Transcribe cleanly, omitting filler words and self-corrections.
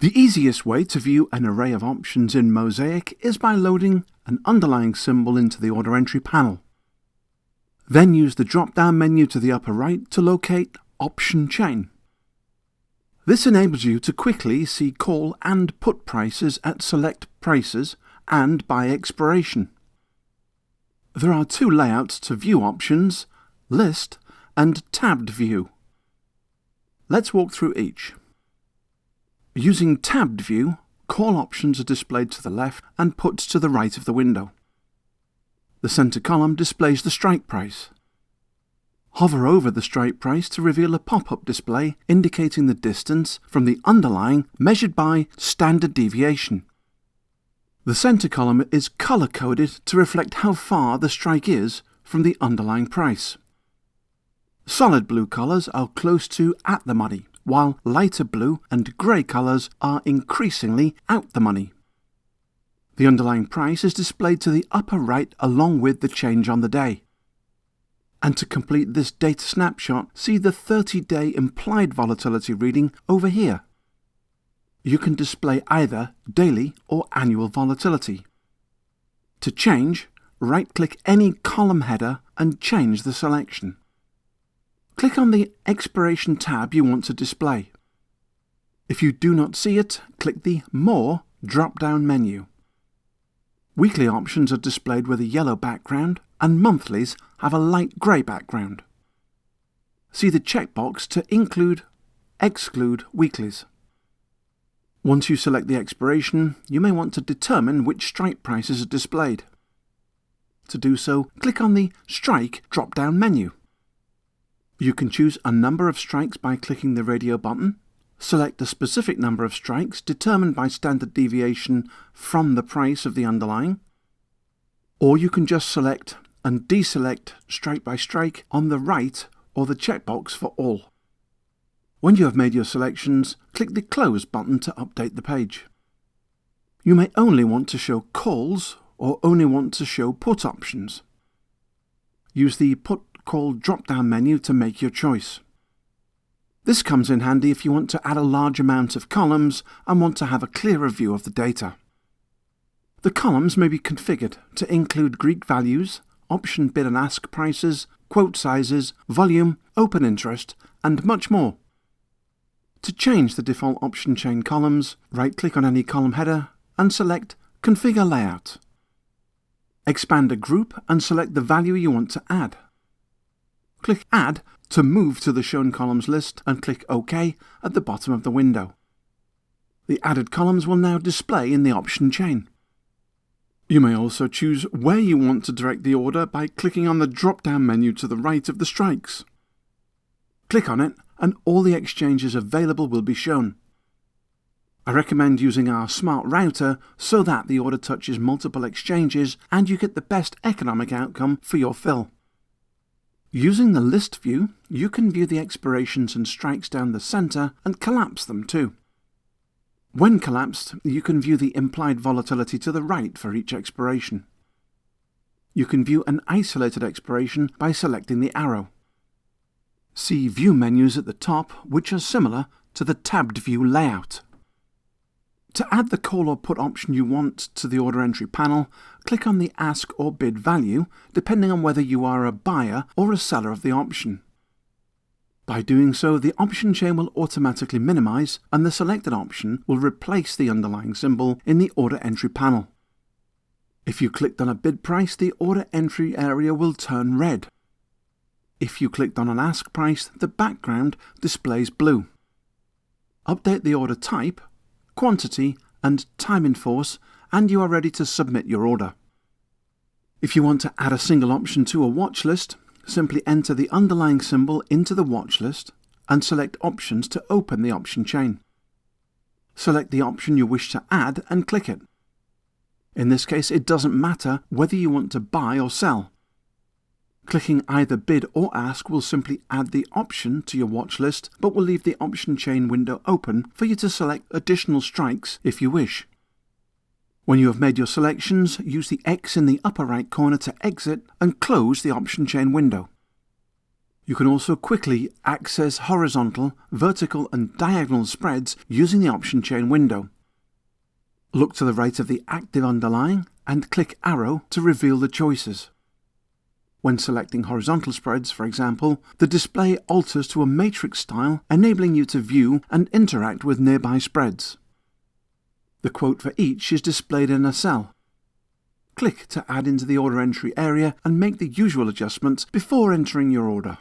The easiest way to view an array of options in Mosaic is by loading an underlying symbol into the order entry panel. Then use the drop-down menu to the upper right to locate Option Chain. This enables you to quickly see call and put prices at select prices and by expiration. There are two layouts to view options, List and Tabbed View. Let's walk through each. Using Tabbed View, call options are displayed to the left and puts to the right of the window. The center column displays the strike price. Hover over the strike price to reveal a pop-up display indicating the distance from the underlying measured by standard deviation. The center column is color-coded to reflect how far the strike is from the underlying price. Solid blue colors are close to at the money, while lighter blue and grey colors are increasingly out the money. The underlying price is displayed to the upper right along with the change on the day. And to complete this data snapshot, see the 30-day implied volatility reading over here. You can display either daily or annual volatility. To change, right-click any column header and change the selection. Click on the Expiration tab you want to display. If you do not see it, click the More drop-down menu. Weekly options are displayed with a yellow background, and monthlies have a light grey background. See the checkbox to exclude weeklies. Once you select the expiration, you may want to determine which strike prices are displayed. To do so, click on the Strike drop-down menu. You can choose a number of strikes by clicking the radio button, select a specific number of strikes determined by standard deviation from the price of the underlying, or you can just select and deselect strike by strike on the right or the checkbox for all. When you have made your selections, click the Close button to update the page. You may only want to show calls or only want to show put options. Use the Put Call drop-down menu to make your choice. This comes in handy if you want to add a large amount of columns and want to have a clearer view of the data. The columns may be configured to include Greek values, option bid and ask prices, quote sizes, volume, open interest, and much more. To change the default option chain columns, right-click on any column header and select Configure Layout. Expand a group and select the value you want to add. Click Add to move to the shown columns list and click OK at the bottom of the window. The added columns will now display in the option chain. You may also choose where you want to direct the order by clicking on the drop-down menu to the right of the strikes. Click on it and all the exchanges available will be shown. I recommend using our smart router so that the order touches multiple exchanges and you get the best economic outcome for your fill. Using the list view, you can view the expirations and strikes down the center and collapse them too. When collapsed, you can view the implied volatility to the right for each expiration. You can view an isolated expiration by selecting the arrow. See View menus at the top, which are similar to the Tabbed View layout. To add the call or put option you want to the order entry panel, click on the Ask or Bid value, depending on whether you are a buyer or a seller of the option. By doing so, the option chain will automatically minimize and the selected option will replace the underlying symbol in the order entry panel. If you clicked on a bid price, the order entry area will turn red. If you clicked on an ask price, the background displays blue. Update the order type, quantity and time in force and you are ready to submit your order. If you want to add a single option to a watch list, simply enter the underlying symbol into the watch list and select Options to open the option chain. Select the option you wish to add and click it. In this case, it doesn't matter whether you want to buy or sell. Clicking either Bid or Ask will simply add the option to your watch list, but will leave the option chain window open for you to select additional strikes if you wish. When you have made your selections, use the X in the upper right corner to exit and close the option chain window. You can also quickly access horizontal, vertical and diagonal spreads using the option chain window. Look to the right of the active underlying and click arrow to reveal the choices. When selecting horizontal spreads, for example, the display alters to a matrix style, enabling you to view and interact with nearby spreads. The quote for each is displayed in a cell. Click to add into the order entry area and make the usual adjustments before entering your order.